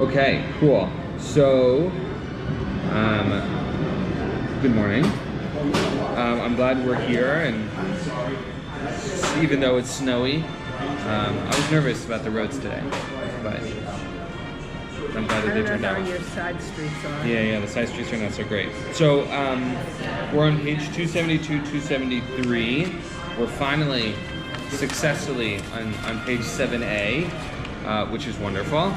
Okay, cool. So, good morning. I'm glad we're here, and even though it's snowy, I was nervous about the roads today, but I'm glad that they turned out. I don't know how your side streets are. Yeah, the side streets are not so great. So, we're on page 272, 273. We're finally successfully on page 7a, which is wonderful.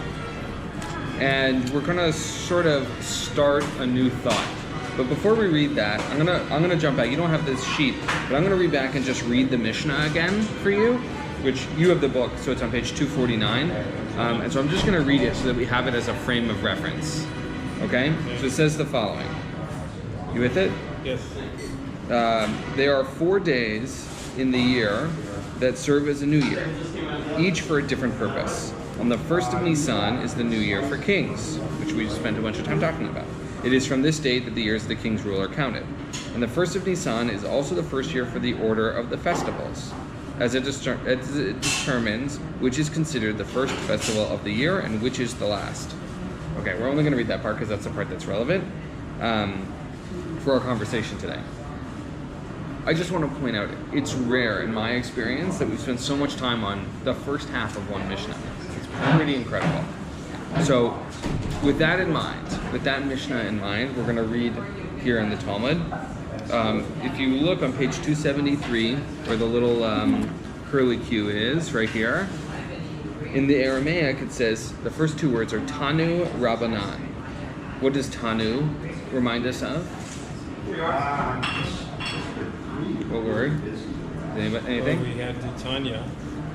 And we're gonna sort of start a new thought. But before we read that, I'm gonna jump back. You don't have this sheet, but I'm gonna read back and just read the Mishnah again for you, which you have the book, so it's on page 249. And so I'm just gonna read it so that we have it as a frame of reference. Okay? So it says the following. You with it? Yes. There are 4 days in the year that serve as a new year, each for a different purpose. On the 1st of Nissan is the new year for kings, which we spent a bunch of time talking about. It is from this date that the years of the king's rule are counted. And the 1st of Nissan is also the first year for the order of the festivals, as it determines which is considered the first festival of the year and which is the last. Okay, we're only going to read that part because that's the part that's relevant for our conversation today. I just want to point out, it's rare in my experience that we spend so much time on the first half of one Mishnah. It's pretty incredible. So with that in mind, with that Mishnah in mind, we're going to read here in the Talmud. If you look on page 273, where the little curly Q is, right here, in the Aramaic it says, the first 2 words are Tanu Rabbanan. What does Tanu remind us of? What word? Anything? Well, we had Titania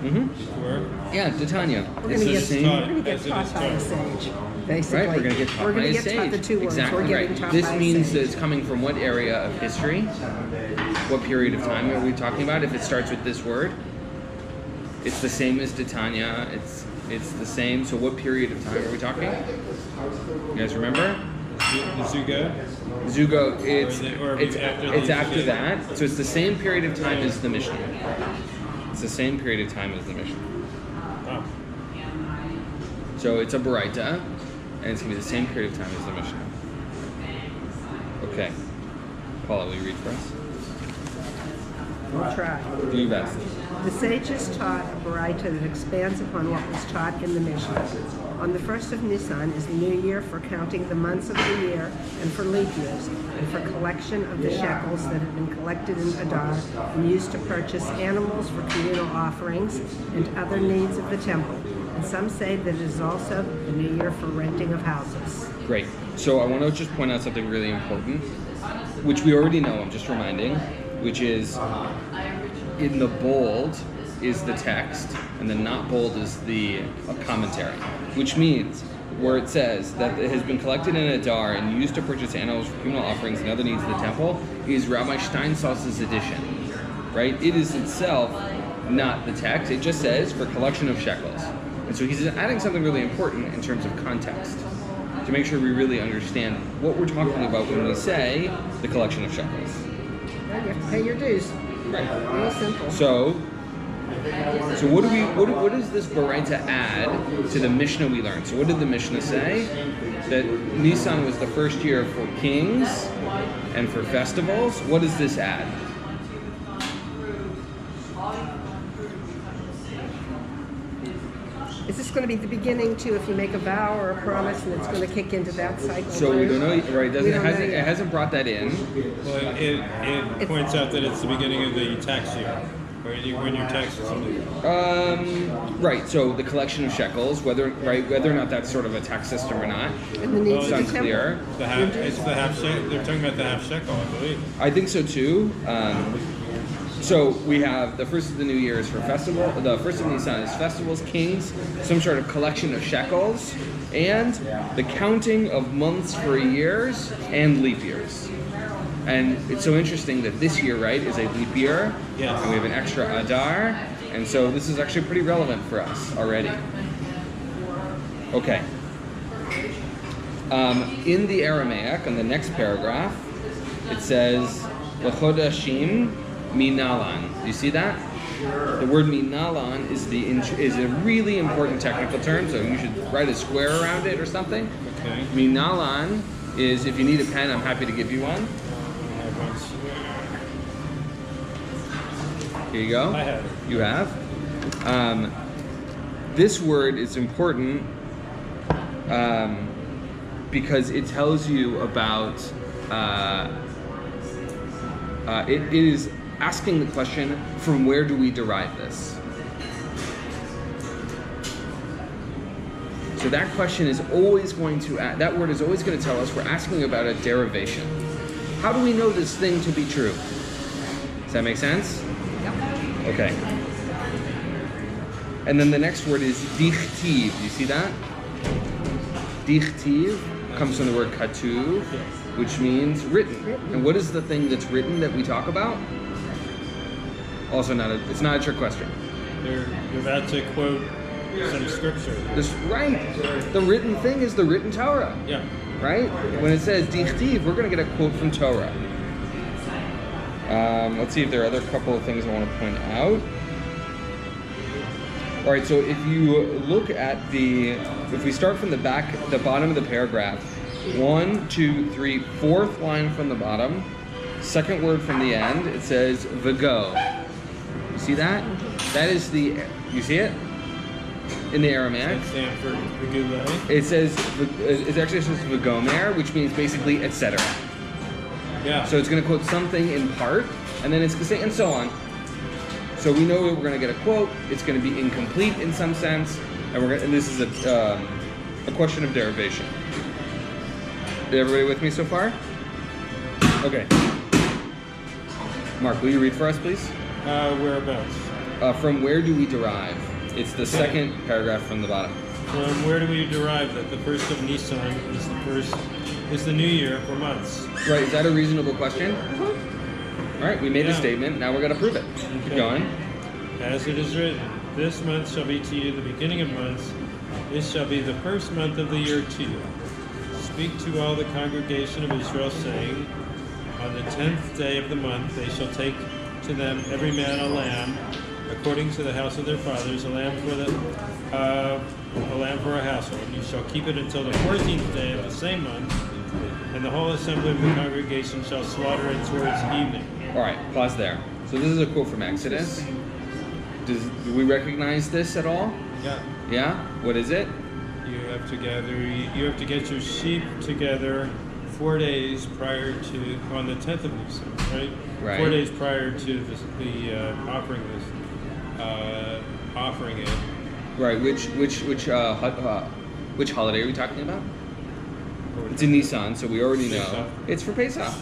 before. Yeah, Titania. We're going to get taught by a sage, basically. Right, we're going to get taught by a sage. Taught the 2 words. Exactly we're getting right. taught This by means a that sage. it's coming from what area of history? What period of time are we talking about? If it starts with this word, it's the same as Titania. It's the same. So what period of time are we talking? You guys remember? The Zugo? Zugo, it's after Zugo? that. So it's the same period of time as the Mishnah. It's the same period of time as the Mishnah. Oh. So it's a Baraita, and it's going to be the same period of time as the Mishnah. Okay. Paula, will you read for us? We'll try. Do your best. The sages taught a Baraita that expands upon what was taught in the Mishnah. On the 1st of Nissan is the new year for counting the months of the year and for leap years, and for collection of the shekels that have been collected in Adar and used to purchase animals for communal offerings and other needs of the temple. And some say that it is also the new year for renting of houses. Great. So I want to just point out something really important, which we already know, I'm just reminding, which is in the bold is the text, and the not bold is the commentary, which means where it says that it has been collected in Adar and used to purchase animals for communal offerings and other needs of the temple is Rabbi Steinsaltz's edition, right? It is itself not the text. It just says for collection of shekels. And so he's adding something really important in terms of context to make sure we really understand what we're talking about when we say the collection of shekels. Well, you have to pay your dues. Right. Real simple. So what does this Baraita add to the Mishnah we learned? So what did the Mishnah say? That Nissan was the first year for kings and for festivals. What does this add? Is this going to be the beginning too, if you make a vow or a promise and it's going to kick into that cycle? So we don't know, right? It hasn't brought that in. Well, it points out that it's the beginning of the tax year, when your tax is something. Right. So the collection of shekels, whether or not that's sort of a tax system or not, And the needs it's of the unclear. It's the half shekel. They're talking about the half shekel, I believe. I think so too. So we have the first of the new year is for festival. The first of Nissan is festivals, kings, some sort of collection of shekels, and the counting of months for years and leap years. And it's so interesting that this year, right, is a leap year. Yes. And we have an extra Adar, and so this is actually pretty relevant for us already. Okay. In the Aramaic, on the next paragraph, it says, L'chodashim minalan. Do you see that? The word minalan is a really important technical term, so you should write a square around it or something. Okay. Minalan is, if you need a pen, I'm happy to give you one. Here you go. I have it. You have. This word is important because it tells you about. It is asking the question, from where do we derive this? So that question is always going to, that word is always going to tell us we're asking about a derivation. How do we know this thing to be true? Does that make sense? Yep. Okay. And then the next word is dichtiv. Do you see that? Dichtiv comes from the word katuv, which means written. And what is the thing that's written that we talk about? Also it's not a trick question. You're about to quote some scripture. Right. The written thing is the written Torah. Yeah. Right? When it says dichtiv, we're going to get a quote from Torah. Let's see if there are other couple of things I want to point out. All right, so if you look at if we start from the bottom of the paragraph, 1, 2, 3, fourth line from the bottom, second word from the end, it says v'go. You see that? That is you see it? In the Aramaic. It says, it actually says v'gomer, which means basically etc. Yeah. So it's going to quote something in part, and then it's going to say, and so on. So we know that we're going to get a quote. It's going to be incomplete in some sense, and this is a question of derivation. Is everybody with me so far? Okay. Mark, will you read for us, please? Whereabouts? From where do we derive? It's the second paragraph from the bottom. From where do we derive that the first of Nissan is the new year for months? Right. Is that a reasonable question? All right. We made a statement. Now we're going to prove it. Okay. Keep going. As it is written, this month shall be to you the beginning of months. This shall be the first month of the year to you. Speak to all the congregation of Israel, saying, on the 10th day of the month they shall take to them every man a lamb, according to the house of their fathers, a lamb for a household. You shall keep it until the 14th day of the same month, and the whole assembly of the congregation shall slaughter it towards evening. All right. Pause there. So this is a quote from Exodus. Do we recognize this at all? Yeah. Yeah? What is it? You have to get your sheep together 4 days prior to, on the 10th of Nissan, right? Right. 4 days prior to offering it. Right. Which holiday are we talking about? It's in Nissan, so we already know. Pesach. It's for Pesach.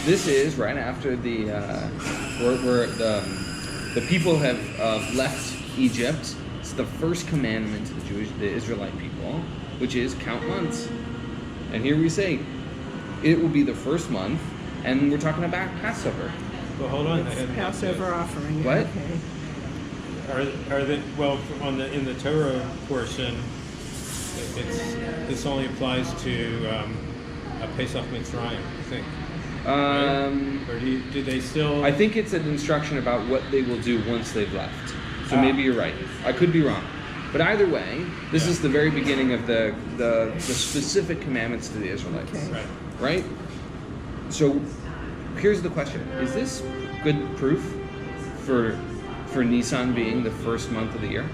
This is right after where the people have left Egypt. It's the first commandment to the Israelite people, which is count months. And here we say, it will be the first month, and we're talking about Passover. Well, hold on. It's Passover offering. What? Okay. Are they, well, in the Torah portion, this only applies to a Pesach Mitzrayim, I think. Right? Or do they still? I think it's an instruction about what they will do once they've left. So maybe you're right. I could be wrong. But either way, this is the very beginning of the specific commandments to the Israelites. Okay. Right? So here's the question. Is this good proof for Nissan being the first month of the year?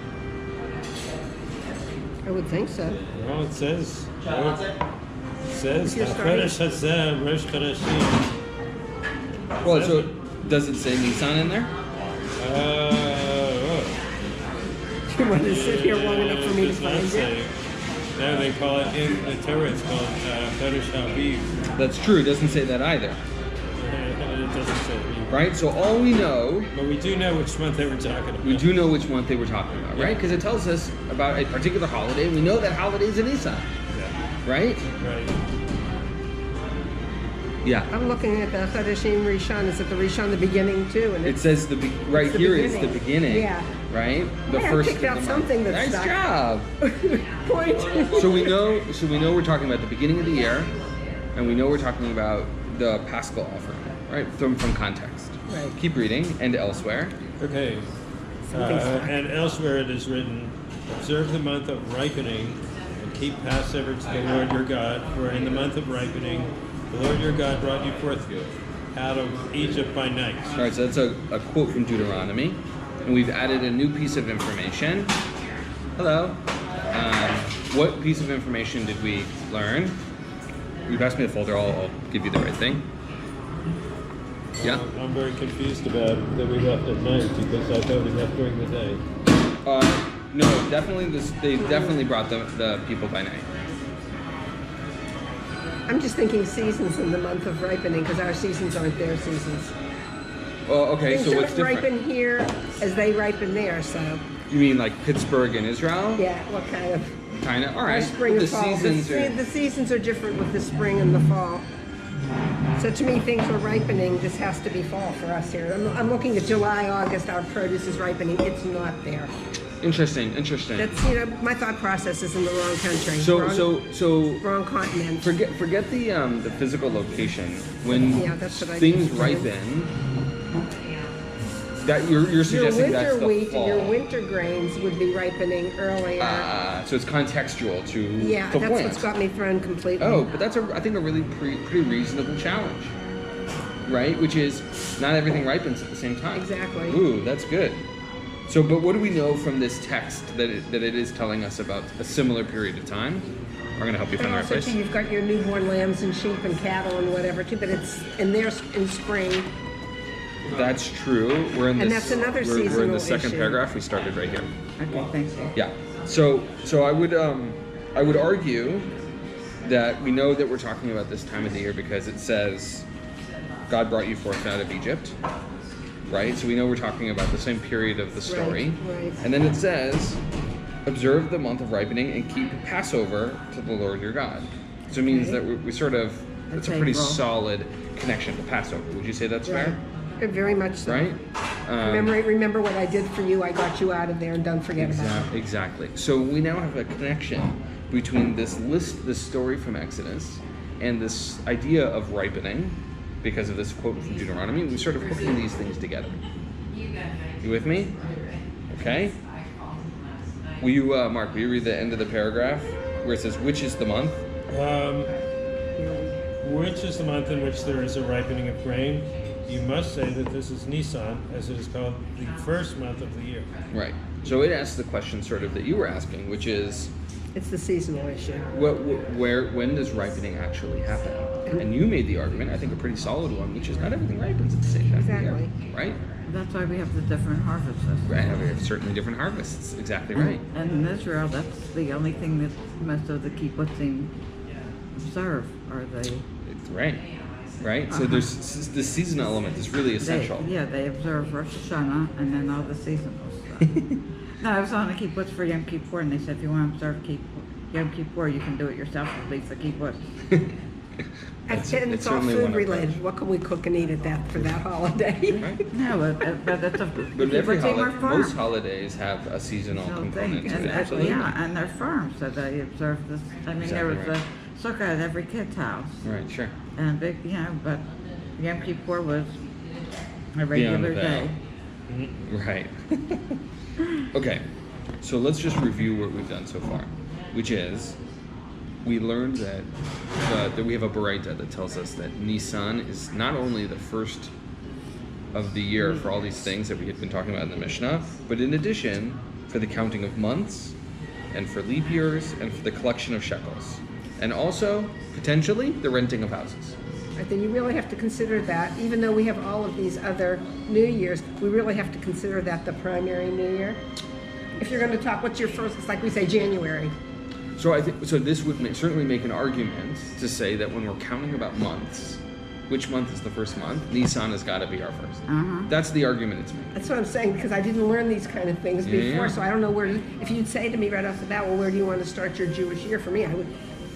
I would think so. Well, it says. If you're starting- Chodesh Hazeh, Rosh Chodeshim. Well, so does it say Nissan in there? You want to sit here long enough for me to find it? No, they call it in the Torah. It's called Chodesh Aviv. That's true. It doesn't say that either. It doesn't say. Right? So all we know, But we do know which month they were talking about. we do know which month they were talking about, right? Because it tells us about a particular holiday. We know that holiday is in Nissan, Yeah. right? Right. Yeah. I'm looking at the Chodeshim Rishon. Is it the Rishon the beginning too? And It says right it's the here is beginning. the beginning. Yeah. Right? The Hey, I first picked of out the something month. that's Nice stuck. job. Point. So we know we're talking about the beginning of the year, and we know we're talking about the Paschal offering, right? From context. Right. Keep reading and elsewhere. Okay. And elsewhere it is written, observe the month of ripening and keep Passover to the Lord your God, for in the month of ripening the Lord your God brought you forth out of Egypt by night. All right, so that's a quote from Deuteronomy, and we've added a new piece of information. Hello. What piece of information did we learn? You passed me the folder, I'll give you the right thing. Yeah? I'm very confused about that we left at night because I thought we left during the day. No, definitely they definitely brought the people by night. I'm just thinking seasons in the month of ripening because our seasons aren't their seasons. Well, okay, Things so what's don't different? ripen here as they ripen there, so. You mean like Pittsburgh and Israel? Yeah, what kind of? Kind of. All Our right. spring The and fall. The seasons are different with the spring and the fall. So to me, things are ripening. This has to be fall for us here. I'm looking at July, August. Our produce is ripening. It's not there. Interesting. That's my thought process is in the wrong country. So wrong continent. forget the physical location. When that's what I things think. ripen, that you're suggesting that's the wheat, fall. your winter grains would be ripening earlier. So it's contextual to Yeah, the that's plant. what's got me thrown completely. Oh, but that's I think a really pretty reasonable challenge, right? Which is not everything ripens at the same time. Exactly. Ooh, that's good. So, but what do we know from this text that it is telling us about a similar period of time? I'm going to help you find the right Also, place. too, you've got your newborn lambs and sheep and cattle and whatever too, but it's in spring. That's true. We're in And this. that's another we're in the seasonal second issue. paragraph. We started right here. Okay, thank you. Yeah. So I would argue that we know that we're talking about this time of the year because it says God brought you forth out of Egypt, right? So we know we're talking about the same period of the story. Right. And then it says, observe the month of ripening and keep Passover to the Lord your God. So it means that we sort of, it's a pretty April. solid connection to Passover. Would you say that's fair? Very much so. Right? Remember what I did for you. I got you out of there, and don't forget about it. Exactly. So we now have a connection between this story from Exodus, and this idea of ripening, because of this quote from Deuteronomy. We sort of hooking these things together. You with me? Okay. Will you, Mark? Will you read the end of the paragraph where it says, "Which is the month?" Which is the month in which there is a ripening of grain? You must say that this is Nissan, as it is called the first month of the year. Right. So it asks the question sort of that you were asking, which is, It's the seasonal issue. when does ripening actually happen? And you made the argument, I think a pretty solid one, which is not everything ripens at the same time. Exactly. Right? That's why we have the different harvests. Right. We have certainly different harvests. Exactly right. And in Israel, that's the only thing that most of the kibbutzim observe, are Right. Right. So there's the seasonal element is really essential. they observe Rosh Hashanah and then all the seasonal stuff. No, I was on a kibbutz for Yom Kippur, and they said if you want to observe Yom Kippur, you can do it yourself at least the kibbutz. And it's all certainly food one related. approach. What can we cook and eat at that for that holiday? Right. No, but that's a But every kibbutzim are firm. most holidays have a seasonal So component thing. to And, it. Absolutely. yeah, and they're firm, so they observe this. I mean, there was Exactly a sukkah at every kid's house, Right. Sure. and big, but Yom Kippur was a Beyond the regular day. veil. Right. Okay. So let's just review what we've done so far, which is we learned that we have a baraita that tells us that Nissan is not only the first of the year for all these things that we had been talking about in the Mishnah, but in addition for the counting of months and for leap years and for the collection of shekels. And also, potentially, the renting of houses. Right, then you really have to consider that, even though we have all of these other New Years, we really have to consider that the primary New Year. If you're going to talk, what's your first, it's like we say January. So I think this would certainly make an argument to say that when we're counting about months, which month is the first month? Nissan has got to be our first. That's the argument it's making. That's what I'm saying, because I didn't learn these kind of things before, Yeah. so I don't know if you'd say to me right off the bat, well, where do you want to start your Jewish year? For me,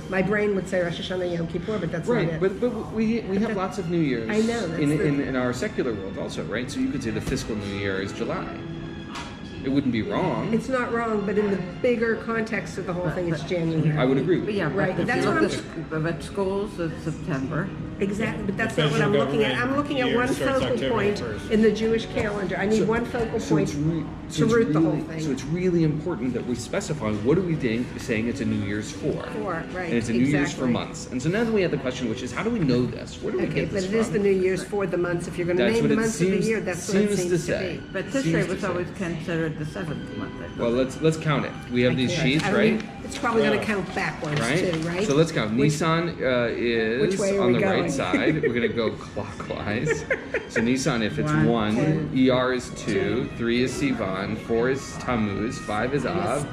my brain would say Rosh Hashanah Yom Kippur, but that's Right, not it. but we have lots of New Years. I know, that's in our secular world also, right? So you could say the fiscal New Year is July. It wouldn't be wrong. It's not wrong, but in the bigger context of the whole thing, it's January. I would agree with But you. yeah, Right, but that's if you what look I'm- at schools, it's September. Exactly, but that's not Because what I'm you'll looking at. go I'm right looking at here, one starts focal October point 1st. in the Jewish calendar. I need one focal point to root the whole thing. So it's really important that we specify what are we saying it's a New Year's for. For, right, And it's a New Year's for exactly. months. And so now that we have the question, which is how do we know this? Where do we Okay, get but this it from? is the New Year's for the months. If you're going to That's name what the it months of the seems- year, that's what it seems seems to to say. be. But Seems Tishrei to was say. always considered the 7th month. I Well, believe. let's count it. We have these Okay. sheets, I don't right? mean- It's probably going to count backwards Right? too, right? So let's count. Which- Nissan which is way are on we the going? right side. We're going to go clockwise. So Nissan, if it's 1, 1, ER is 2, 3 is Sivan, 4 is Tammuz, 5 is Av,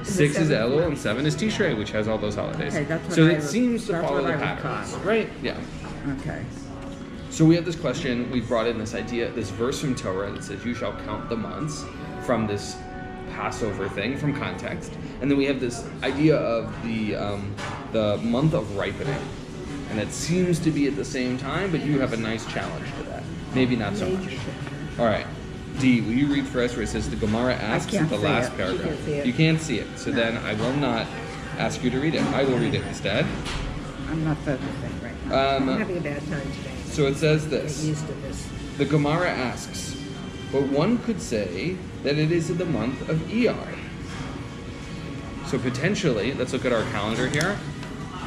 6 is seventh Elul, month. and 7 is Tishrei, which has all those holidays. Okay, that's what So I it was- seems to that's follow what the I was patterns, taught. right? Yeah. Okay. So we have this question, we've brought in this idea, this verse from Torah that says, you shall count the months from this Passover thing, from context. And then we have this idea of the month of ripening. And it seems to be at the same time, but you have a nice challenge to that. Maybe not so much. All right. D, will you read for us where it says the Gemara asks can't the see last it. paragraph? You can't see it. You can't see it. So then I will not ask you to read it. I will read it instead. I'm not focusing right now. I'm having a bad time today. So it says Get this. used to this. The Gemara asks, but one could say that it is in the month of Iyar. So potentially, let's look at our calendar here.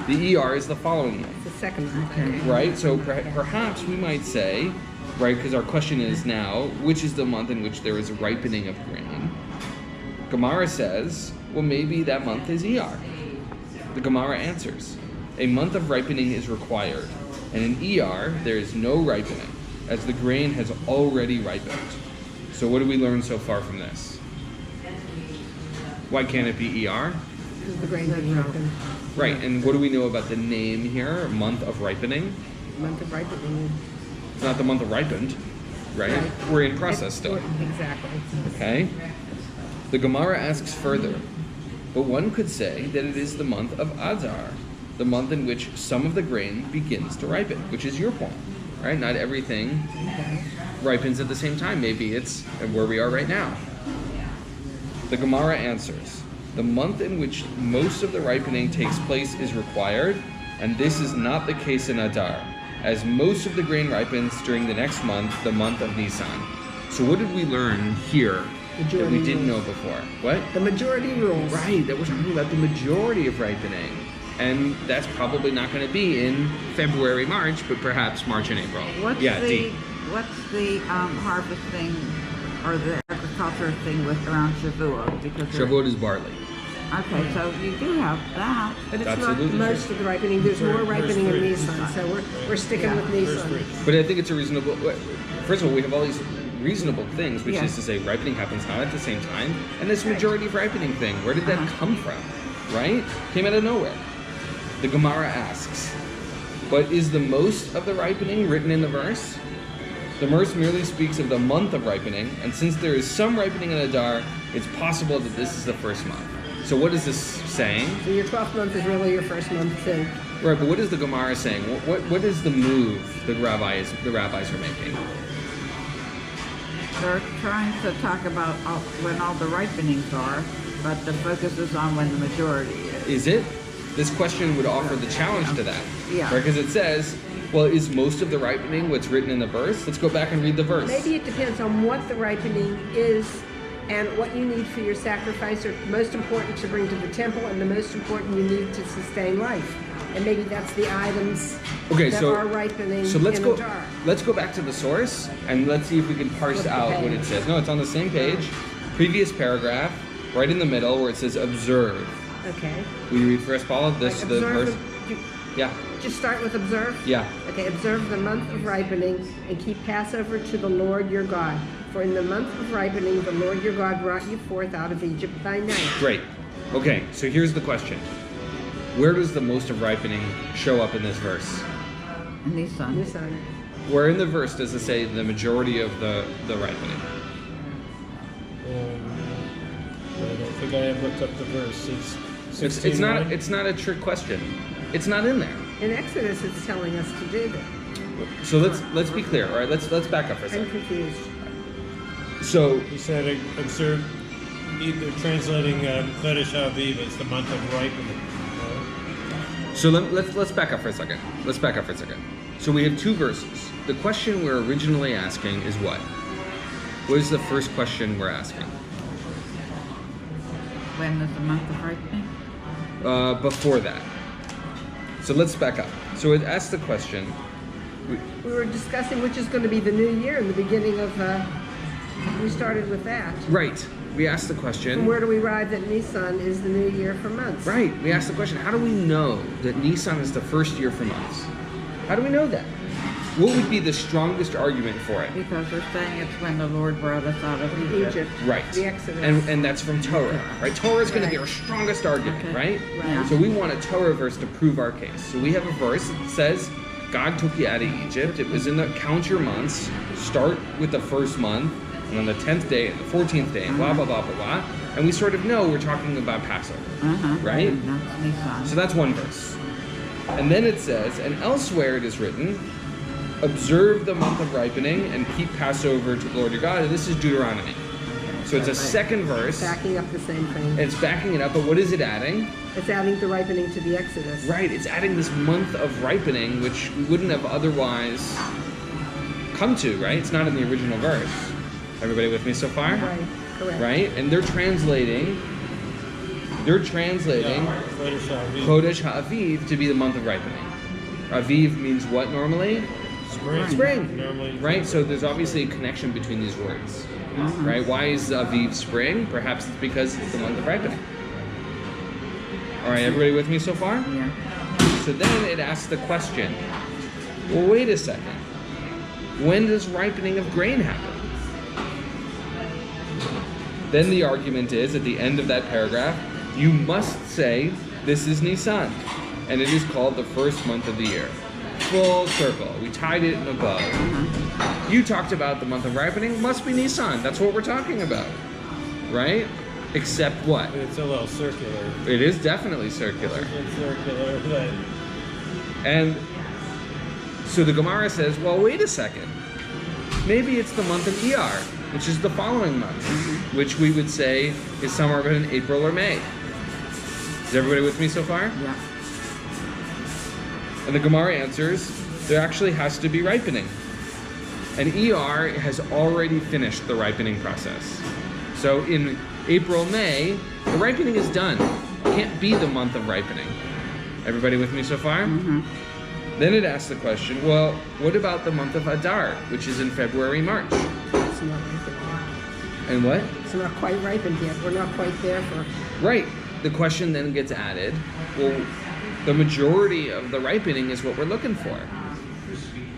The Iyar is the following month, It's the second one. right? So perhaps we might say, right, because our question is now, which is the month in which there is a ripening of grain? Gemara says, well, maybe that month is Iyar. The Gemara answers, a month of ripening is required, and in Iyar there is no ripening, as the grain has already ripened. So what do we learn so far from this? Why can't it be Iyar? Because the grain didn't ripen. Right, and what do we know about the name here, month of ripening? Month of ripening. It's not the month of ripened, right? Right. We're in process It's- still. Exactly. Okay? The Gemara asks further, but one could say that it is the month of Adar, the month in which some of the grain begins to ripen, which is your point, right? Not everything ripens at the same time. Maybe it's where we are right now. The Gemara answers, the month in which most of the ripening takes place is required, and this is not the case in Adar, as most of the grain ripens during the next month, the month of Nissan. So what did we learn here that we Majority didn't know rules. before? What? The majority rules. Right, that we're talking about the majority of ripening. And that's probably not going to be in February, March, but perhaps March and April. What's D. the harvesting or the agriculture thing with around Shavuot? Because Shavuot is barley. Okay, so you do have that. But it's Absolutely. not most of the ripening. There's more ripening in three. Nissan, so we're sticking Yeah. with Nissan. But I think it's a reasonable. First of all, we have all these reasonable things, which Yeah. is to say ripening happens not at the same time, and this majority of ripening thing, where did that come from? Right? Came out of nowhere. The Gemara asks, but is the most of the ripening written in the verse? The verse merely speaks of the month of ripening, and since there is some ripening in Adar, it's possible that this is the first month. So what is this saying? So your 12th month is really your first month too. Right, but what is the Gemara saying? What is the move the rabbis are making? They're trying to talk about when all the ripenings are, but the focus is on when the majority is. Is it? This question would offer the challenge to that. Yeah. Right, because it says, well, is most of the ripening what's written in the verse? Let's go back and read the verse. Maybe it depends on what the ripening is and what you need for your sacrifice are most important to bring to the temple and the most important you need to sustain life. And maybe that's the items that are ripening so let's in go. Adar. Let's go back to the source and let's see if we can parse Flip the out what page. it says. No, it's on the same page. Previous paragraph, right in the middle, where it says observe. Okay. Will you read first, Paula? This Like, the observe verse. Yeah. Just start with observe? Yeah. Okay, observe the month of ripening and keep Passover to the Lord your God. For in the month of ripening, the Lord your God brought you forth out of Egypt by night. Great. Okay, so here's the question. Where does the most of ripening show up in this verse? Nissan. Nissan. Where in the verse does it say the majority of the ripening? I don't think I have looked up the verse. It's It's 16:1. not a trick question. It's not in there. In Exodus, it's telling us to do that. So let's be clear, all right? Let's back up for a I'm second. confused. So He said, observe they're translating Chodesh Aviv as the month of ripening. So let's back up for a second. So we have two verses. The question we're originally asking is what? What is the first question we're asking? When is the month of ripening? Before that. So let's back up. So it asks the question. We were discussing which is going to be the new year in the beginning of, we started with that. Right. We asked the And question. where do we arrive that Nissan is the new year for months? Right. We asked the question. How do we know that Nissan is the first year for months? How do we know that? What would be the strongest argument for it? Because they're saying it's when the Lord brought us out of Egypt. Egypt. Right. The Exodus. And that's from Torah, right? Torah is going to be Right. our strongest argument, Okay. right? Right. So we want a Torah verse to prove our case. So we have a verse that says, God took you out of Egypt. It was in the count your months. Start with the first month, and on the 10th day, and the 14th day, and blah, blah, blah, blah, blah. And we sort of know we're talking about Passover, right? And that's Nissan. So that's one verse. And then it says, and elsewhere it is written, observe the month of ripening and keep Passover to the Lord your God. And this is Deuteronomy. So it's a second verse. Backing up the same thing. It's backing it up, but what is it adding? It's adding the ripening to the Exodus. Right, it's adding this month of ripening, which we wouldn't have otherwise come to, right? It's not in the original verse. Everybody with me so far? Right, correct. Right? And they're translating Chodesh Aviv. Chodesh HaAviv to be the month of ripening. Aviv means what normally? Spring. Normally. Right? So there's obviously a connection between these words. Right? Why is Aviv spring? Perhaps it's because it's the month of ripening. All right, everybody with me so far? Yeah. So then it asks the question, well, wait a second. When does ripening of grain happen? Then the argument is, at the end of that paragraph, you must say, this is Nissan, and it is called the first month of the year. Full circle. We tied it in a bow. You talked about the month of ripening, must be Nissan. That's what we're talking about, right? Except what? It's a little circular. It is definitely circular. It's circular, but And so the Gemara says, well, wait a second. Maybe it's the month of Iyar, which is the following month, which we would say is somewhere in April or May. Is everybody with me so far? Yeah. And the Gemara answers, there actually has to be ripening. And Iyar has already finished the ripening process. So in April, May, the ripening is done. It can't be the month of ripening. Everybody with me so far? Then it asks the question, well, what about the month of Adar, which is in February, March? It's not ripened yet. And what? It's not quite ripened yet. We're not quite there for. Right. The question then gets added, well, the majority of the ripening is what we're looking for.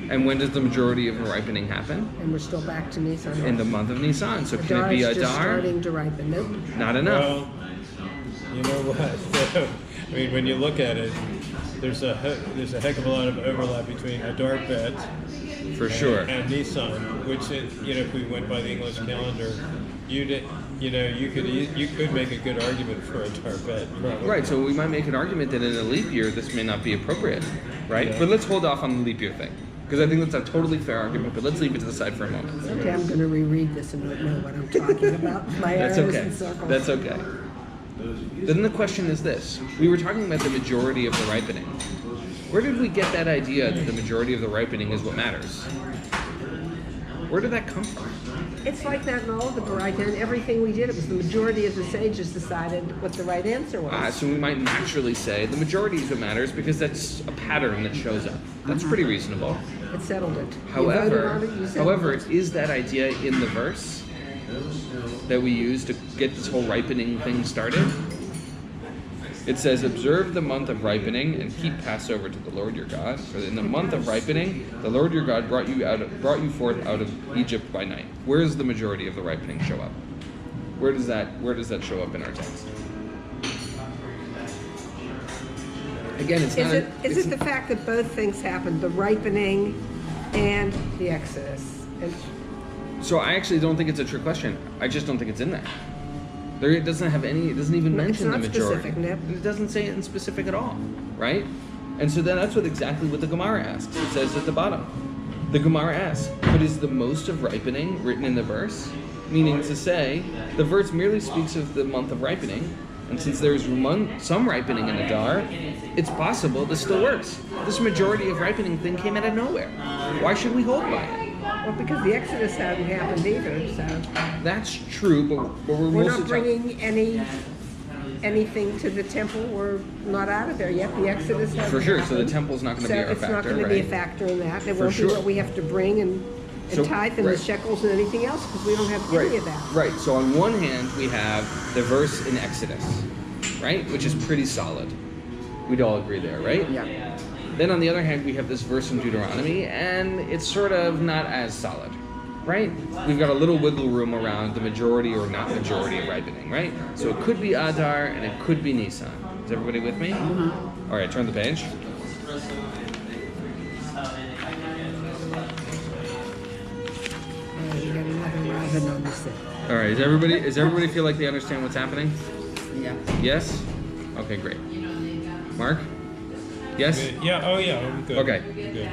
And when does the majority of the ripening happen? And we're still back to Nissan. In the month of Nisan. So can it be Adar is just Adar? starting to ripen. Nope. Not enough. well, you know what? I mean, when you look at it, there's a heck of a lot of overlap between Adar Beth For sure. and Nissan, which if we went by the English calendar, you could make a good argument for Adar Beth. Probably. Right, so we might make an argument that in a leap year this may not be appropriate, right? Yeah. But let's hold off on the leap year thing, because I think that's a totally fair argument, but let's leave it to the side for a moment. Okay, I'm going to reread this and know what I'm talking about. My That's arrows okay. and circles. That's okay. Then the question is this. We were talking about the majority of the ripening. Where did we get that idea that the majority of the ripening is what matters? Where did that come from? It's like that in all of the Baraita and everything we did. It was the majority of the sages decided what the right answer was. So we might naturally say the majority is what matters because that's a pattern that shows up. That's pretty reasonable. It settled it. You voted on it, you settled However, it. is that idea in the verse that we use to get this whole ripening thing started? It says, observe the month of ripening and keep Passover to the Lord your God. For in the month of ripening, the Lord your God brought you forth out of Egypt by night. Where does the majority of the ripening show up? Where does that show up in our text? Again, it's not. Is it the fact that both things happened, the ripening and the Exodus? And So I actually don't think it's a trick question. I just don't think it's in there. It doesn't have any. It doesn't even No, it's mention the not majority. specific, Nip. And it doesn't say it in specific at all, right? And so then that's exactly what the Gemara asks. It says at the bottom, the Gemara asks, "But is the most of ripening written in the verse?" meaning to say, the verse merely speaks of the month of ripening, and since there's some ripening in Adar, it's possible this still works. This majority of ripening thing came out of nowhere. Why should we hold by it? Well, because the Exodus hadn't happened either, so That's true, but we're we're mostly not bringing anything to the temple. We're not out of there yet. The Exodus hasn't for sure. So the happened. temple's not going to So be our it's not factor, going to be a right? factor in that. It For won't sure. be what we have to bring and So, tithe and right. the shekels and anything else because we don't have any of that. Right. So on one hand, we have the verse in Exodus, right, which is pretty solid. We'd all agree there, right? Yeah. Then on the other hand, we have this verse in Deuteronomy, and it's sort of not as solid, right? We've got a little wiggle room around the majority or not majority of ripening, right? So it could be Adar and it could be Nissan. Is everybody with me? All right, turn the page. You got another Robin on the set. All right, does everybody feel like they understand what's happening? Yeah. Yes? Okay, great. Mark? Yes? Good. Yeah. Oh, yeah. I'm good. Okay. Good.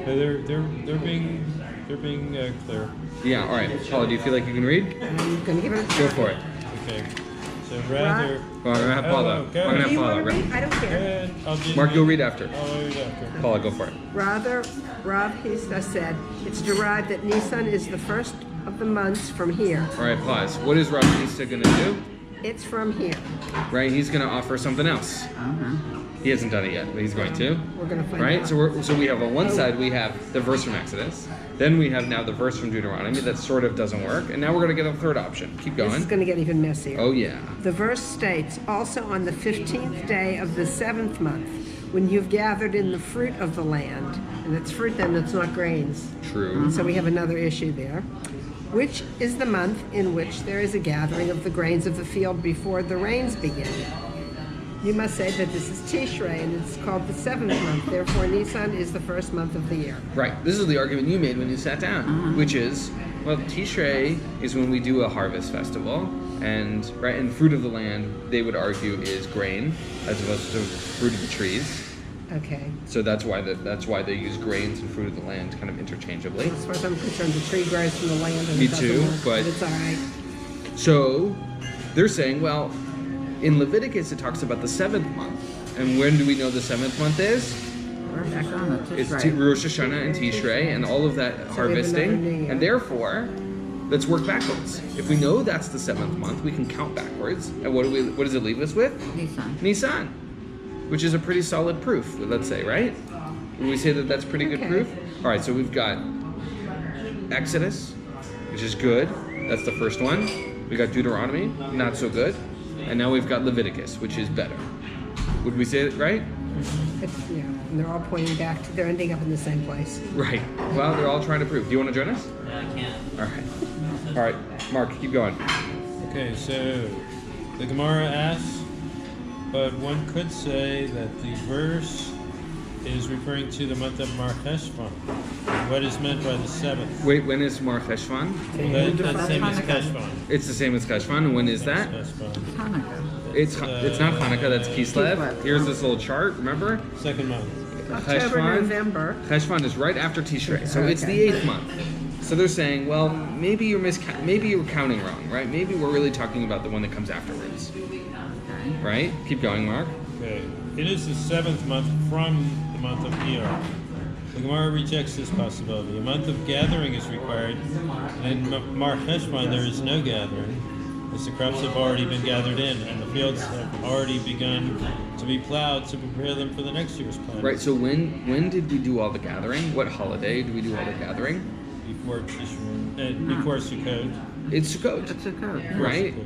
So they're being clear. Yeah, all right. Paula, do you feel like you can read? I'm going to give it a try. Go for it. Okay. So rather. Well, I'm going to have Paula. Oh, I'm go going to Do have you want Paula. to read? I don't care. Mark, you'll read after. I'll read after. Paula, go for it. Rather, Rav Hista said, it's derived that Nisan is the first of the months from here. All right, pause. What is Rabbi going to do? It's from here. Right, he's going to offer something else. He hasn't done it yet, but he's going to. We're going to find Right, out. so we have on one side we have the verse from Exodus, then we have now the verse from Deuteronomy that sort of doesn't work, and now we're going to get a third option. Keep This is going. going to get even messier. Oh yeah. The verse states, also on the 15th day of the 7th month, when you've gathered in the fruit of the land, and it's fruit then, it's not grains. True. So we have another issue there. Which is the month in which there is a gathering of the grains of the field before the rains begin. You must say that this is Tishrei, and it's called the 7th month. Therefore, Nisan is the first month of the year. Right. This is the argument you made when you sat down, which is, well, Tishrei is when we do a harvest festival, and fruit of the land, they would argue, is grain as opposed to fruit of the trees. Okay. So that's why they use grains and fruit of the land kind of interchangeably. As far as I'm concerned, the tree grows from the land. And Me it doesn't too, work, but- it's all right. So they're saying, well, in Leviticus it talks about the 7th month, and when do we know the 7th month is? Rosh Hashanah, It's Tishrei. Rosh Hashanah and Tishrei and all of that we have harvesting, another new year. and therefore, let's work backwards. If we know that's the 7th month, we can count backwards, and what does it leave us with? Nissan. Nisan, which is a pretty solid proof, let's say, right? Would we say that that's pretty good Okay. proof? All right, so we've got Exodus, which is good. That's the first one. We got Deuteronomy, not so good. And now we've got Leviticus, which is better. Would we say it right? Yeah, and they're all pointing back to, they're ending up in the same place. Right. Well, they're all trying to prove. Do you want to join us? No, I can't. All right. All right, Mark, keep going. Okay, so the Gemara asks, but one could say that the verse is referring to the month of Marcheshvan. What is meant by the 7th? Wait, when is Mar Cheshvan? That's same as Hanukkah. Cheshvan. It's the same as Cheshvan, and when is that? Cheshvan. Hanukkah. It's not Hanukkah, that's Kislev. Kislev. Here's this little chart, remember? Second month. October, November. Cheshvan is right after Tishrei, so it's the 8th month. So they're saying, well, maybe you're counting wrong, right? Maybe we're really talking about the one that comes afterwards, Okay. right? Keep going, Mark. Okay. It is the 7th month from the month of Iyar. The Gemara rejects this possibility. A month of gathering is required, and in Mar Cheshvan there is no gathering, as the crops have already been gathered in, and the fields have already begun to be plowed to prepare them for the next year's planting. Right, so when did we do all the gathering? What holiday did we do all the gathering? Before Tishrin, before Sukkot. It's Sukkot. That's a code. Yeah.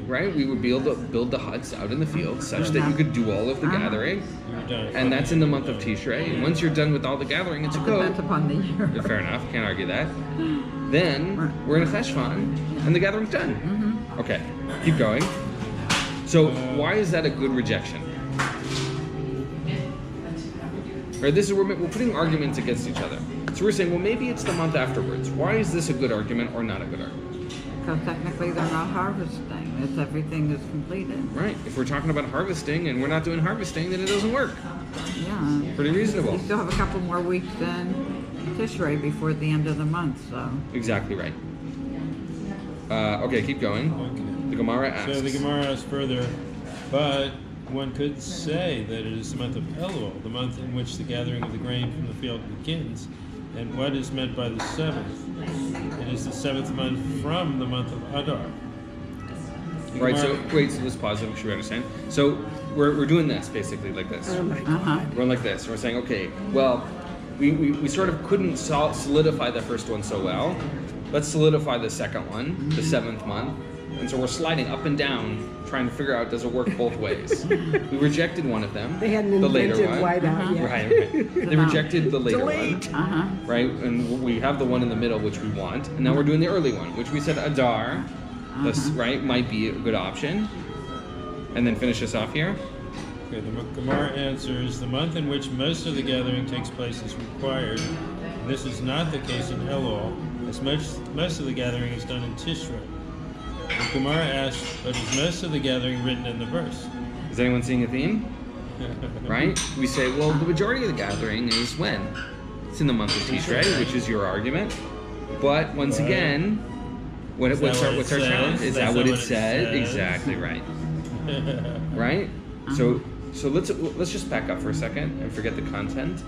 Right. We would build the huts out in the fields such that you could do all of the gathering, You're done. and that's in the month of Tishrei. And once you're done with all the gathering, it's Depends Sukkot. upon the year. Fair enough, can't argue that. Then we're in Cheshvan, and the gathering's done. Okay, keep going. So why is that a good rejection? Right, this is we're putting arguments against each other. So we're saying, well, maybe it's the month afterwards. Why is this a good argument or not a good argument? Because technically they're not harvesting. It's everything is completed. Right. If we're talking about harvesting and we're not doing harvesting, then it doesn't work. Yeah. Pretty reasonable. You still have a couple more weeks in Tishrei before the end of the month, so. Exactly right. Okay, keep going. Okay. The Gemara asks. So the Gemara asks further, but one could say that it is the month of Elul, the month in which the gathering of the grain from the field begins. And what is meant by the seventh? It is the seventh month from the month of Adar. Right, so let's pause it, make sure we understand. So we're doing this basically like this. Oh my Uh-huh. God. We're going like this. We're saying, okay, well, we sort of couldn't solidify the first one so well. Let's solidify the second one, the seventh month. And so we're sliding up and down, trying to figure out, does it work both ways? We rejected one of them, They hadn't the later invented one. whiteout yet. Right. They rejected the later Delete. one, Uh-huh. right? And we have the one in the middle, which we want. And now we're doing the early one, which we said Adar, this, right, might be a good option. And then finish us off here. Okay, the Gemara answers, the month in which most of the gathering takes place is required. And this is not the case in Elul, as most of the gathering is done in Tishrei. The Gemara asks, but is most of the gathering written in the verse? Is anyone seeing a theme? Right? We say, well, the majority of the gathering is when? It's in the month of Tishrei, which is your argument. But once again, what's our challenge? Is that what it said? Exactly right. Right? So let's just back up for a second and forget the content.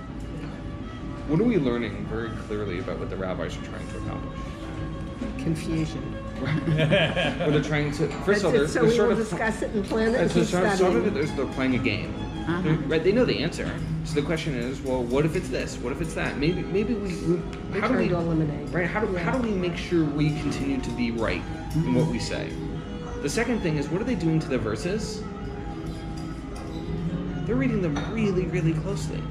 What are we learning very clearly about what the rabbis are trying to accomplish? Confusion. What they're trying to. First of all, they're So we sort will of discuss it and plan it and so keep sort of studying. they're playing a game. Right? They know the answer. So the question is, well, what if it's this? What if it's that? Maybe we We're how do trying we to eliminate. right? How do we make sure we continue to be right in what we say? The second thing is, what are they doing to the verses? They're reading them really, really closely.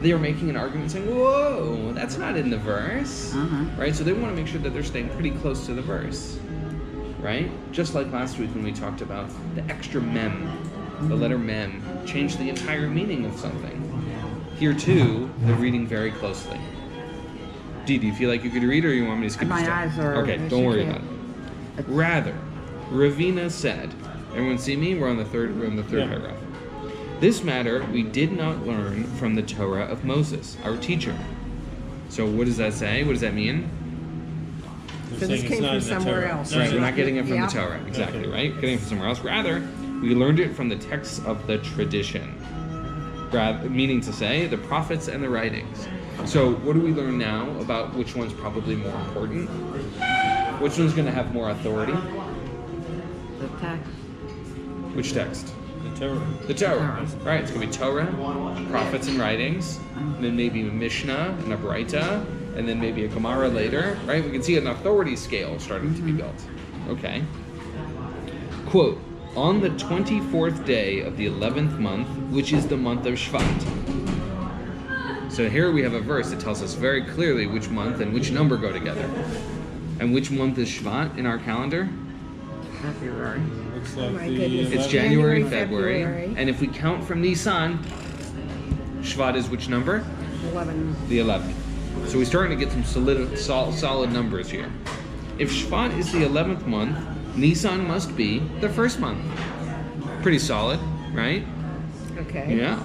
They are making an argument saying, whoa, that's not in the verse. Right? So they want to make sure that they're staying pretty close to the verse. Right? Just like last week when we talked about the extra mem, the letter mem, changed the entire meaning of something. Here too, they're reading very closely. Dee, do you feel like you could read, or you want me to skip My this down? eyes are- Okay, Yes, don't you worry can. about it. Rather, Ravina said, everyone see me? We're on the third Yeah. paragraph. This matter we did not learn from the Torah of Moses, our teacher. So what does that say? What does that mean? They're So this saying it's came not from in the somewhere Torah. else. No, Right, no, we're not getting it from Yeah. the Torah. Exactly, Okay. right? Getting it from somewhere else. Rather, we learned it from the texts of the tradition. Meaning to say, the prophets and the writings. So what do we learn now about which one's probably more important? Which one's going to have more authority? The text. Which text? The Torah. The Torah. Right, it's going to be Torah, prophets and writings, and then maybe a Mishnah and a Braita, and then maybe a Gemara later, right? We can see an authority scale starting to be built. Okay. Quote, on the 24th day of the 11th month, which is the month of Shvat. So here we have a verse that tells us very clearly which month and which number go together. And which month is Shvat in our calendar? February. Looks Oh like my the goodness. It's 11th. January, February. February. And if we count from Nissan, Shvat is which number? 11. The 11th. So we're starting to get some solid numbers here. If Shvat is the 11th month, Nissan must be the first month. Pretty solid, right? Okay. Yeah.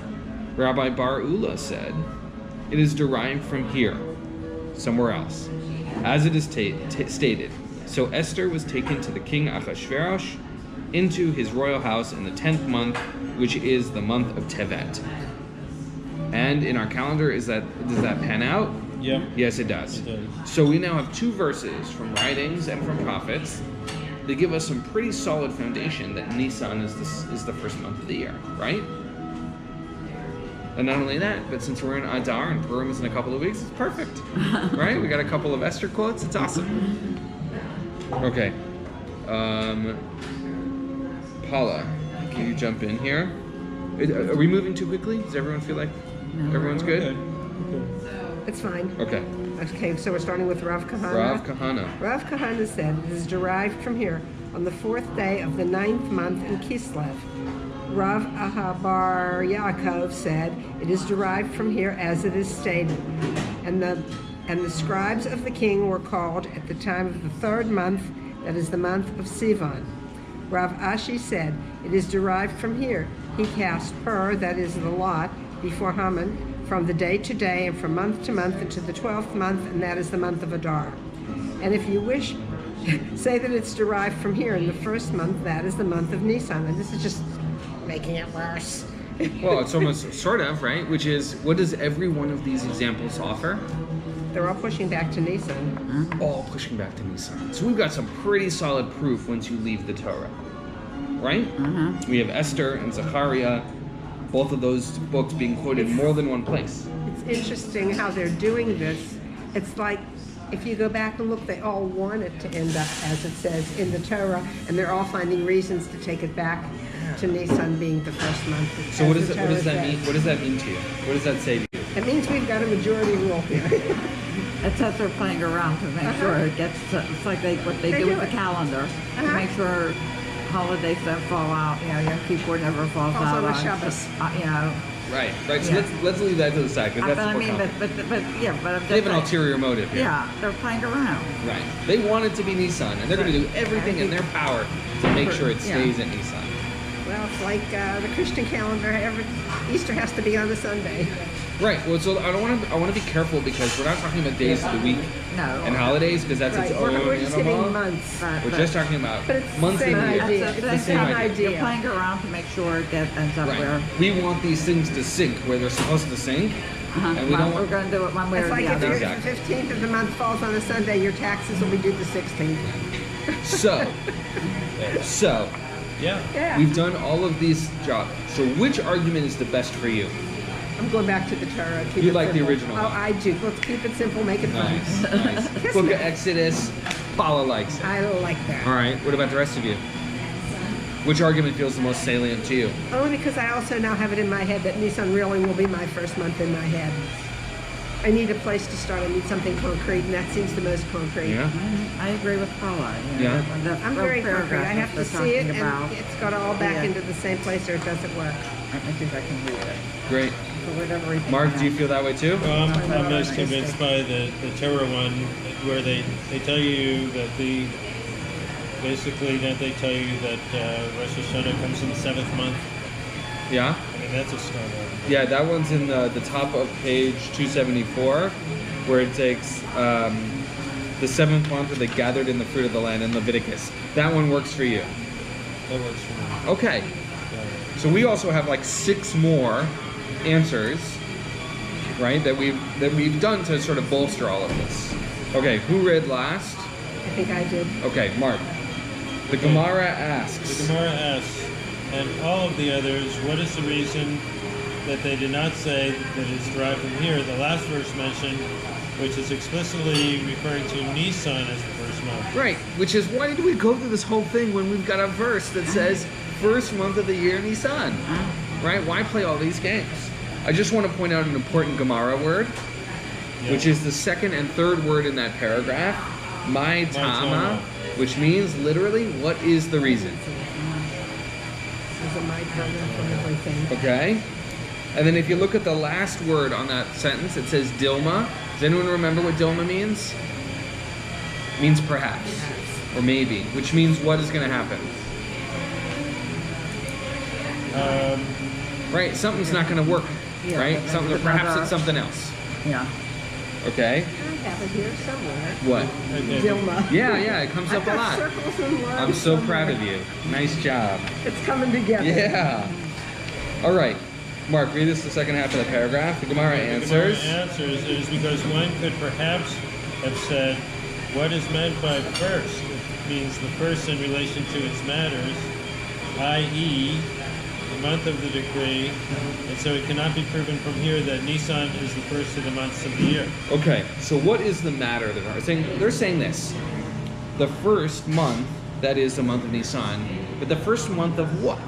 Rabbi Bar Ula said, it is derived from here, somewhere else, as it is stated. So Esther was taken to the king Achashverosh into his royal house in the 10th month, which is the month of Tevet. And in our calendar, does that pan out? Yep. Yes, it does. It does. So we now have two verses from writings and from prophets. They give us some pretty solid foundation that Nissan is the first month of the year, right? And not only that, but since we're in Adar and Purim is in a couple of weeks, it's perfect, right? We got a couple of Esther quotes. It's awesome. Okay, Paula, can you jump in here? Are we moving too quickly? Does everyone feel like everyone's good? Okay. It's fine. Okay. Okay, so we're starting with Rav Kahana. Rav Kahana. Rav Kahana said, it is derived from here, on the 4th day of the 9th month in Kislev. Rav Ahabar Yaakov said, it is derived from here as it is stated. And the scribes of the king were called at the time of the 3rd month, that is the month of Sivan. Rav Ashi said, it is derived from here. He cast per, that is the lot, before Haman, from the day to day and from month to month into the 12th month, and that is the month of Adar. And if you wish say that it's derived from here in the first month, that is the month of Nissan. And this is just making it worse. Well, it's almost sort of, right? Which is, what does every one of these examples offer? They're all pushing back to Nissan. All pushing back to Nissan. So we've got some pretty solid proof once you leave the Torah, right? We have Esther and Zechariah, both of those books being quoted more than one place. It's interesting how they're doing this. It's like, if you go back and look, they all want it to end up as it says in the Torah, and they're all finding reasons to take it back to Nissan being the first month. So what does that mean? What does that mean to you? What does that say to you? It means we've got a majority rule here. It's that they're playing around to make sure it gets. It's like what they do do with it. the calendar to make sure holidays don't fall out. You know, Yom Kippur never falls Falls out on a Shabbos. You know. Right. So Yeah. let's leave that to the side, because But that's I more mean, complicated. but I'm just They have an saying, ulterior motive here. Yeah, they're playing around. Right. They want it to be Nissan, and they're going to do everything in their power to make sure it Yeah. stays at Nissan. Well, it's like the Christian calendar. Easter has to be on a Sunday. Right. Well, so I want to be careful, because we're not talking about days of the week No. and holidays, because that's Right. its own We're just animal. hitting months. We're just talking about But it's the months in same the year. idea. That's It's the the same same idea. idea. You're playing around to make sure it ends up where. Right. We want these things to sync where they're supposed to sync, and we don't We're want. going to do it one way It's or like the if other. the 15th of the month falls on a Sunday, your taxes will be due the 16th. So Yeah. Yeah. we've done all of these jobs. So which argument is the best for you? I'm going back to the Torah. Keep You it like the simple. original Oh, one. I do. Let's keep it simple, make it fun. Nice. Yes, Book of ma'am. Exodus. Paula likes it. I like that. All right. What about the rest of you? Which argument feels the most salient to you? Only because I also now have it in my head that Nissan really will be my first month in my head. I need a place to start. I need something concrete, and that seems the most concrete. Yeah. I agree with Paula. You know, Yeah. the I'm real very concrete. I paragraph have to that see they're it, talking and about. it's got to all back Yeah. into the same place, or it doesn't work. Let me see if I can read it. Great. For whatever reason. Mark, do you feel that way too? Well, I'm most convinced by the Torah one, where they tell you that basically don't they tell you that Rosh Hashanah comes in the 7th month? Yeah. I mean, that's a strong argument. Yeah, that one's in the top of page 274, where it takes the 7th month where they gathered in the fruit of the land in Leviticus. That one works for you. That works for me. Okay. Yeah. So we also have like 6 more answers, right? That we've done to sort of bolster all of this. Okay, who read last? I think I did. Okay, Mark. The Gemara The asks. Gemara asks, and all of the others, what is the reason that they did not say that it's derived from here? The last verse mentioned, which is explicitly referring to Nissan as the first month. Right, which is why did we go through this whole thing when we've got a verse that says first month of the year Nissan? Right? Why play all these games? I just want to point out an important Gemara word, Yeah. which is the second and third word in that paragraph, my tama, which means literally, what is the reason? This is a my turn for everything. Okay? And then if you look at the last word on that sentence, it says Dilma. Does anyone remember what Dilma means? It means perhaps, or maybe, which means what is going to happen? Right? Something's not going to work, Yeah, right? but Something, maybe perhaps another- it's something else. Yeah. Okay? I have it here somewhere. What? Okay. Dilma. Yeah, it comes I've up a got lot. circles and lines I'm so somewhere. proud of you. Nice job. It's coming together. Yeah. All right. Mark, read us the second half of the paragraph. The Gemara answers. The Gemara answers is because one could perhaps have said, what is meant by first? It means the first in relation to its matters, i.e., the month of the decree, and so it cannot be proven from here that Nissan is the first of the months of the year. Okay, so what is the matter? They're saying this. The first month, that is the month of Nissan, but the first month of what?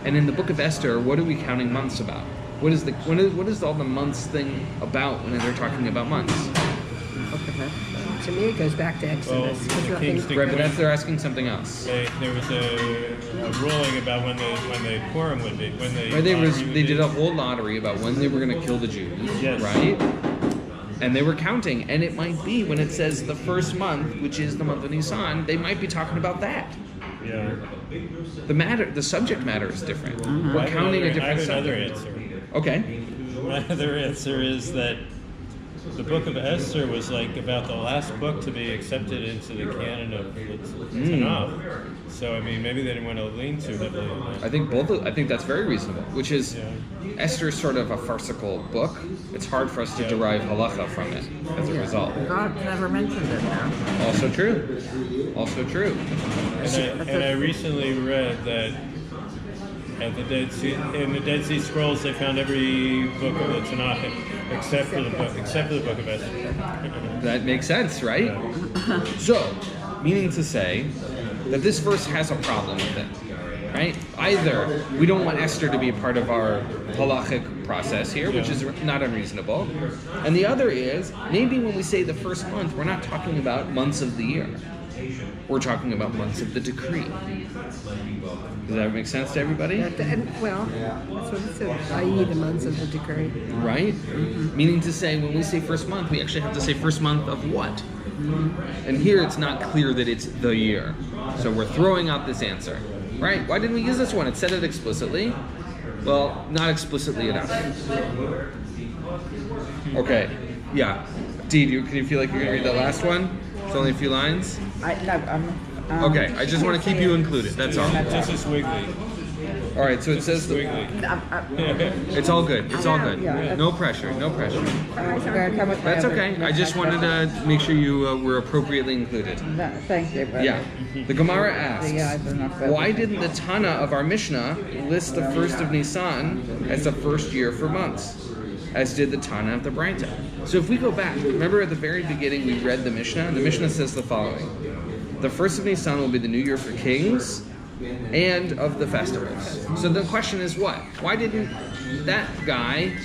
And in the book of Esther, what are we counting months about? What is all the months thing about when they're talking about months? To me, it goes back to Exodus. Well, There's the nothing- king's Right, but decree, they're asking something else. there was a ruling about when the Purim would be, when the Right, lottery would they did be. a whole lottery about when they were going to kill the Jews, Yes. right? And they were counting, and it might be when it says the first month, which is the month of Nisan, they might be talking about that. Yeah. The subject matter is different. We're I have counting a another- different I have another subject. answer. Okay. My other answer is that the book of Esther was like about the last book to be accepted into the canon of the Tanakh. So I mean, maybe they didn't want to lean too heavily on that. I think that's very reasonable. Which is, Esther is sort of a farcical book. It's hard for us to derive halacha from it as a result. God never mentioned it now. Also true. Also true. And I recently read that at the in the Dead Sea Scrolls they found every book of the Tanakh except for the book of Esther. That makes sense, right? So, meaning to say that this verse has a problem with it, right? Either we don't want Esther to be a part of our halachic process here, which is not unreasonable, and the other is maybe when we say the first month, we're not talking about months of the year. We're talking about months of the decree. Does that make sense to everybody? Well, that's what it says, i.e. the months of the decree. Right? Meaning to say, when we say first month, we actually have to say first month of what? And here it's not clear that it's the year. So we're throwing out this answer. Right? Why didn't we use this one? It said it explicitly. Well, not explicitly enough. Okay. Yeah. Dee, can you feel like you're going to read that last one? It's only a few lines? Okay, I just want to keep you included, that's all. This is wiggly. All right, so it says Wiggly. it's all good. It's all good. No pressure. No pressure. That's okay. I just wanted to make sure you were appropriately included. Thank you. Brother. Yeah. The Gemara asks, why didn't the Tana of our Mishnah list the first of Nissan as the first year for months, as did the Tana of the Braita? So if we go back, remember at the very beginning we read the Mishnah, and the Mishnah says the following: the first of Nissan will be the new year for kings and of the festivals. So the question is what? Why didn't that guy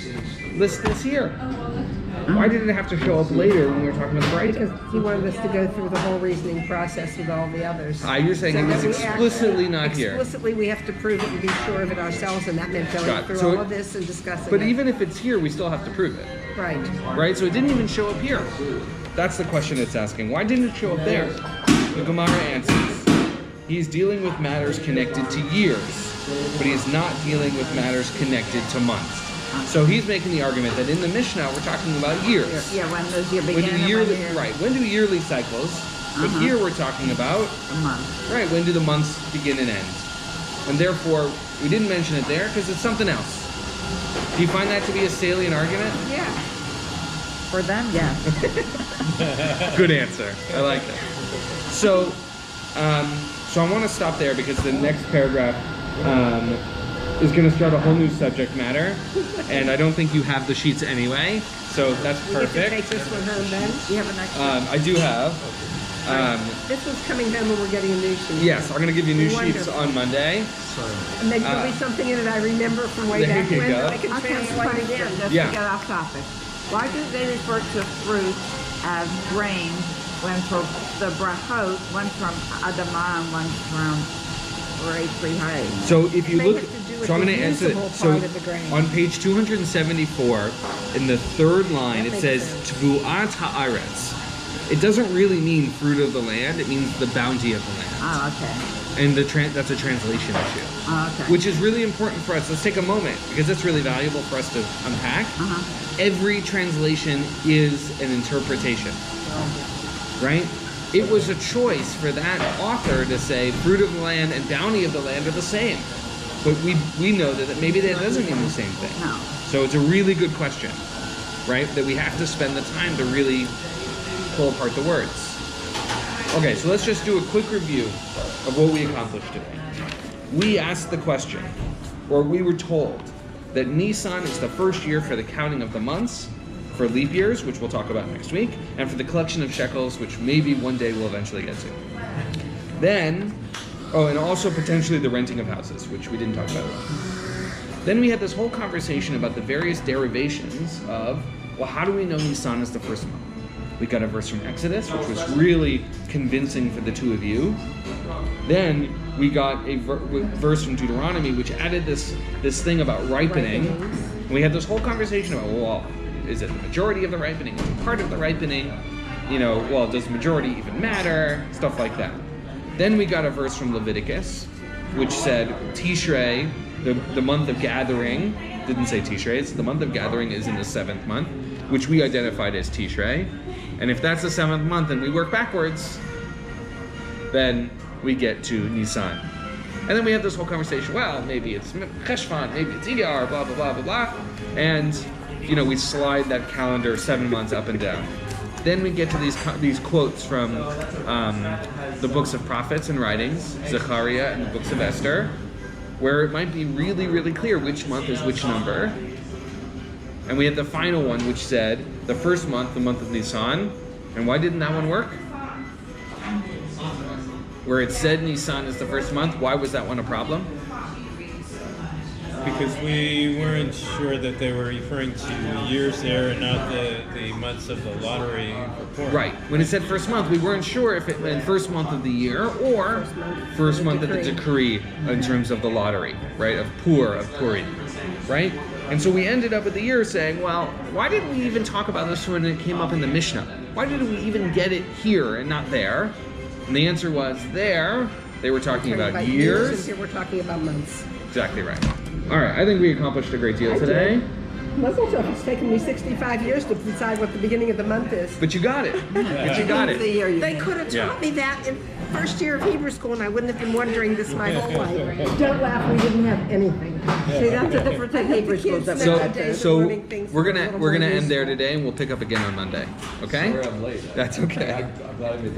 list this here? Why did it have to show up later when we were talking about the Braita? Because he wanted us to go through the whole reasoning process with all the others. You're saying So it was that we explicitly not here. Explicitly, we have to prove it and be sure of it ourselves, and that meant going through So all of this and discussing But it. even if it's here, we still have to prove it. Right. Right? So it didn't even show up here. That's the question it's asking. Why didn't it show up there? The Gemara answers, he's dealing with matters connected to years, but he's not dealing with matters connected to months. So he's making the argument that in the Mishnah we're talking about years. Yeah, when those year When begin do and yearly, when right? When do yearly cycles? But here we're talking about a month. right. When do the months begin and end? And therefore we didn't mention it there because it's something else. Do you find that to be a salient argument? Yeah. For them, yeah. Good answer. I like that. So, so I want to stop there because the next paragraph is going to start a whole new subject matter, and I don't think you have the sheets anyway, so that's We get to take perfect. this one home then. You have an extra. I do have. This one's coming home when we're getting a new sheet. Yes, I'm going to give you new sheets Wonderful. on Monday. And then there'll be something in it I remember from way There back you when go. that I can Okay, translate question, again. just Yeah. to get off topic. Why do they refer to fruit as grain when for the brachot, one from Adamah and one from Rei. So if you May look, have to do with so I'm the going to answer. usable So part of the grain. on page 274, in the third line, That it makes says sense. "Tvu'at haaretz." It doesn't really mean fruit of the land; it means the bounty of the land. Oh, okay. And that's a translation issue, Oh, okay. which is really important for us. Let's take a moment because it's really valuable for us to unpack. Every translation is an interpretation, right? It was a choice for that author to say fruit of the land and bounty of the land are the same. But we know that maybe that doesn't mean the same thing. No. So it's a really good question, right? That we have to spend the time to really pull apart the words. Okay, so let's just do a quick review of what we accomplished today. We asked the question, or we were told, that Nissan is the first year for the counting of the months, for leap years, which we'll talk about next week, and for the collection of shekels, which maybe one day we'll eventually get to. Then, and also potentially the renting of houses, which we didn't talk about at all. Then we had this whole conversation about the various derivations of, well, how do we know Nissan is the first month? We got a verse from Exodus, which was really convincing for the two of you. Then we got a verse from Deuteronomy, which added this thing about ripening. And we had this whole conversation about, well, is it the majority of the ripening? Is it part of the ripening? Well, does majority even matter? Stuff like that. Then we got a verse from Leviticus, which said Tishrei, the month of gathering, didn't say Tishrei, it's the month of gathering is in the 7th month. which we identified as Tishrei. And if that's the 7th month and we work backwards, then we get to Nissan. And then we have this whole conversation, well, maybe it's Cheshvan, maybe it's Iyar, blah, blah, blah, blah, blah. And, we slide that calendar 7 months up and down. Then we get to these quotes from the books of prophets and writings, Zechariah and the books of Esther, where it might be really, really clear which month is which number. And we had the final one, which said the first month, the month of Nisan. And why didn't that one work? Where it said Nisan is the first month, why was that one a problem? Because we weren't sure that they were referring to years there and not the months of the lottery report. Right. When it said first month, we weren't sure if it meant first month of the year or first month of the decree in terms of the lottery, right? Of Purim, right? And so we ended up at the year saying, well, why didn't we even talk about this when it came up in the Mishnah? Why didn't we even get it here and not there? And the answer was there, they were talking about years. And here we're talking about months. Exactly right. All right, I think we accomplished a great deal today. Mazel tov, it's taken me 65 years to decide what the beginning of the month is. But you got it. But you got it. They could have taught me that in first year of Hebrew school, and I wouldn't have been wondering this my whole life. Don't laugh, we didn't have anything. See, that's a different thing Hebrew school does. So we're gonna end there today, and we'll pick up again on Monday. Okay? Sorry I'm late. That's okay. I'm glad I made the